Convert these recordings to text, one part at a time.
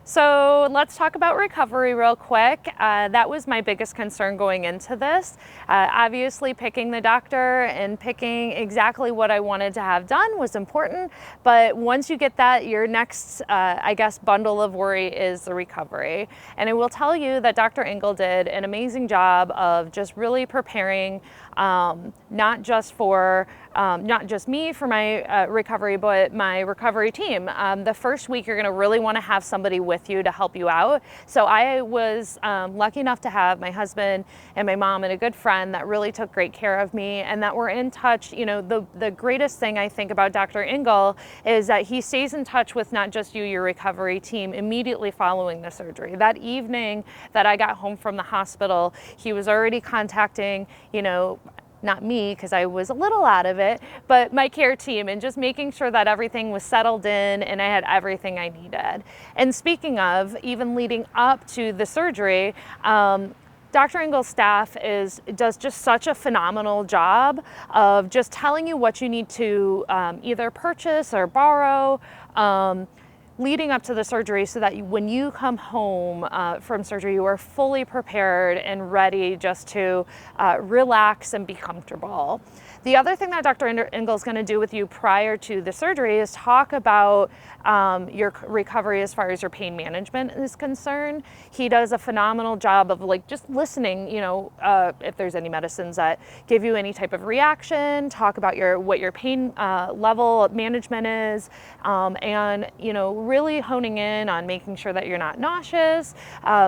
So let's talk about recovery real quick. That was my biggest concern going into this. Obviously picking the doctor and picking exactly what I wanted to have done was important, but once you get that, your next, I guess, bundle of worry is the recovery. And I will tell you that Dr. Engel did an amazing job of just really preparing not just me for my recovery, but my recovery team. The first week you're going to really want to have somebody with you to help you out. So I was lucky enough to have my husband and my mom and a good friend that really took great care of me and that were in touch. You know, the greatest thing I think about Dr. Engel is that he stays in touch with not just you, your recovery team, immediately following the surgery. That evening that I got home from the hospital, he was already contacting, not me because I was a little out of it, but my care team, and just making sure that everything was settled in and I had everything I needed. And speaking of, even leading up to the surgery, Dr. Engel's staff does just such a phenomenal job of just telling you what you need to either purchase or borrow leading up to the surgery, so that when you come home from surgery, you are fully prepared and ready just to relax and be comfortable. The other thing that Dr. Engel is going to do with you prior to the surgery is talk about your recovery as far as your pain management is concerned. He does a phenomenal job of just listening, if there's any medicines that give you any type of reaction, talk about what your pain level management is, and really honing in on making sure that you're not nauseous.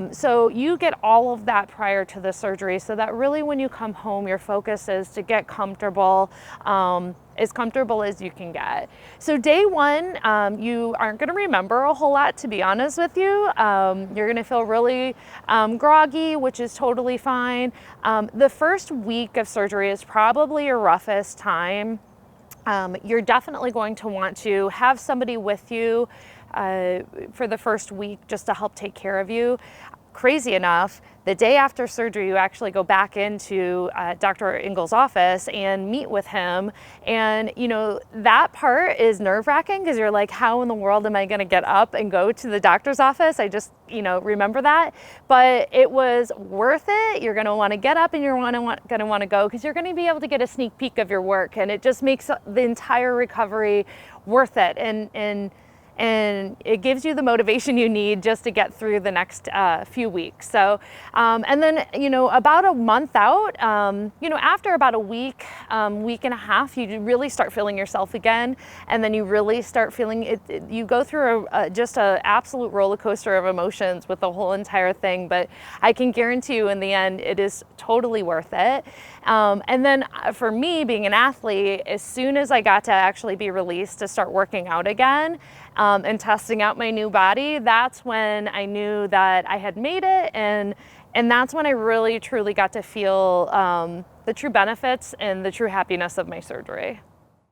So you get all of that prior to the surgery, so that really when you come home, your focus is to get comfortable, as comfortable as you can get. So day one, you aren't going to remember a whole lot, to be honest with you. You're going to feel really groggy, which is totally fine. The first week of surgery is probably your roughest time. You're definitely going to want to have somebody with you for the first week just to help take care of you. Crazy enough, the day after surgery, you actually go back into Dr. Engel's office and meet with him. And, that part is nerve-wracking because you're like, how in the world am I going to get up and go to the doctor's office? I just, remember that. But it was worth it. You're going to want to get up and you're going to want to go because you're going to be able to get a sneak peek of your work. And it just makes the entire recovery worth it. And it gives you the motivation you need just to get through the next few weeks. So, and then, about a month out, after about a week, week and a half, you really start feeling yourself again. And then you really start feeling it. You go through just an absolute roller coaster of emotions with the whole entire thing. But I can guarantee you in the end, it is totally worth it. And then for me, being an athlete, as soon as I got to actually be released to start working out again, and testing out my new body, that's when I knew that I had made it, and that's when I really truly got to feel the true benefits and the true happiness of my surgery.